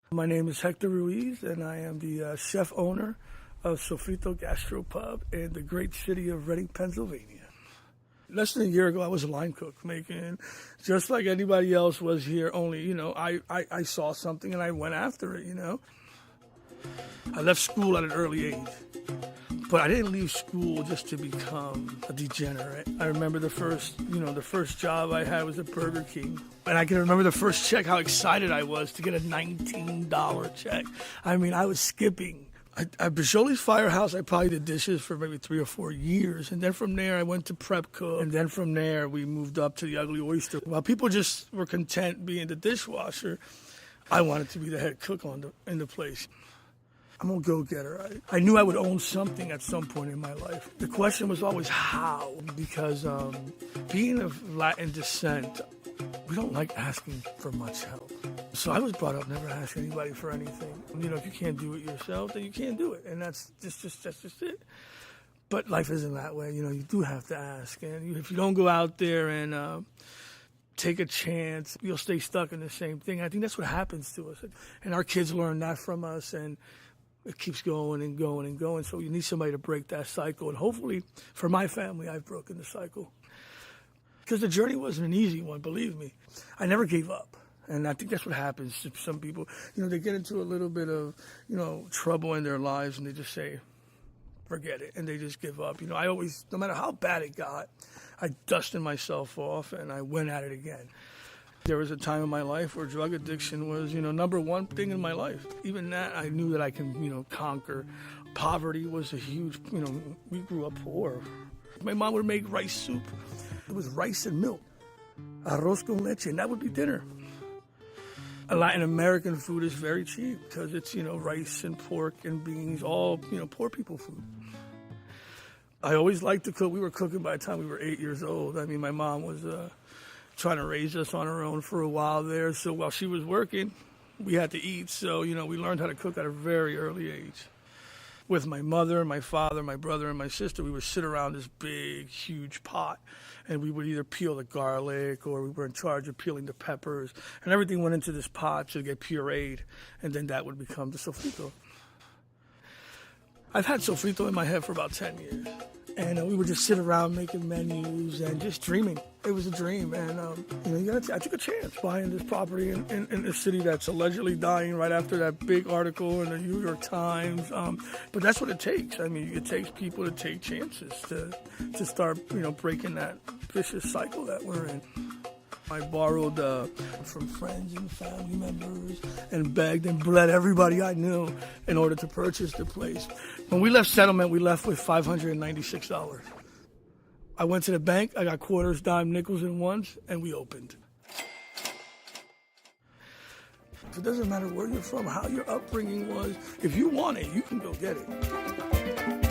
My name is Hector Ruiz, and I am the chef owner of Sofrito Gastropub in the great city of Reading, Pennsylvania. Less than a year ago, I was a line cook, making just like anybody else was here, only, I saw something and I went after it, I left school at an early age, but I didn't leave school just to become a degenerate. I remember the first job I had was at Burger King. And I can remember the first check, how excited I was to get a $19 check. I mean, I was skipping. At Bajoli's Firehouse, I probably did dishes for maybe 3 or 4 years. And then from there, I went to prep cook. And then from there, we moved up to the Ugly Oyster. While people just were content being the dishwasher, I wanted to be the head cook in the place. I'm a go-getter. I knew I would own something at some point in my life. The question was always how, because being of Latin descent, we don't like asking for much help. So I was brought up never ask anybody for anything. If you can't do it yourself, then you can't do it. And that's just it. But life isn't that way. You do have to ask. And if you don't go out there and take a chance, you'll stay stuck in the same thing. I think that's what happens to us. And our kids learn that from us, and it keeps going and going and going. So you need somebody to break that cycle. And hopefully, for my family, I've broken the cycle. Because the journey wasn't an easy one, believe me. I never gave up. And I think that's what happens to some people. They get into a little bit of, trouble in their lives, and they just say, forget it, and they just give up. I always, no matter how bad it got, I dusted myself off, and I went at it again. There was a time in my life where drug addiction was, number one thing in my life. Even that, I knew that I can, conquer. Poverty was a huge, we grew up poor. My mom would make rice soup. It was rice and milk, arroz con leche, and that would be dinner. Latin American food is very cheap because it's, rice and pork and beans, all, poor people food. I always liked to cook. We were cooking by the time we were 8 years old. I mean, my mom was trying to raise us on her own for a while there. So while she was working, we had to eat. So, we learned how to cook at a very early age. With my mother, my father, my brother, and my sister, we would sit around this big, huge pot, and we would either peel the garlic or we were in charge of peeling the peppers, and everything went into this pot to get pureed, and then that would become the sofrito. I've had sofrito in my head for about 10 years, and we would just sit around making menus and just dreaming. It was a dream, and I took a chance buying this property in a city that's allegedly dying right after that big article in the New York Times. But that's what it takes. I mean, it takes people to take chances to start, breaking that vicious cycle that we're in. I borrowed from friends and family members and begged and bled everybody I knew in order to purchase the place. When we left settlement, we left with $596. I went to the bank, I got quarters, dime, nickels, and ones, and we opened. So it doesn't matter where you're from, how your upbringing was. If you want it, you can go get it.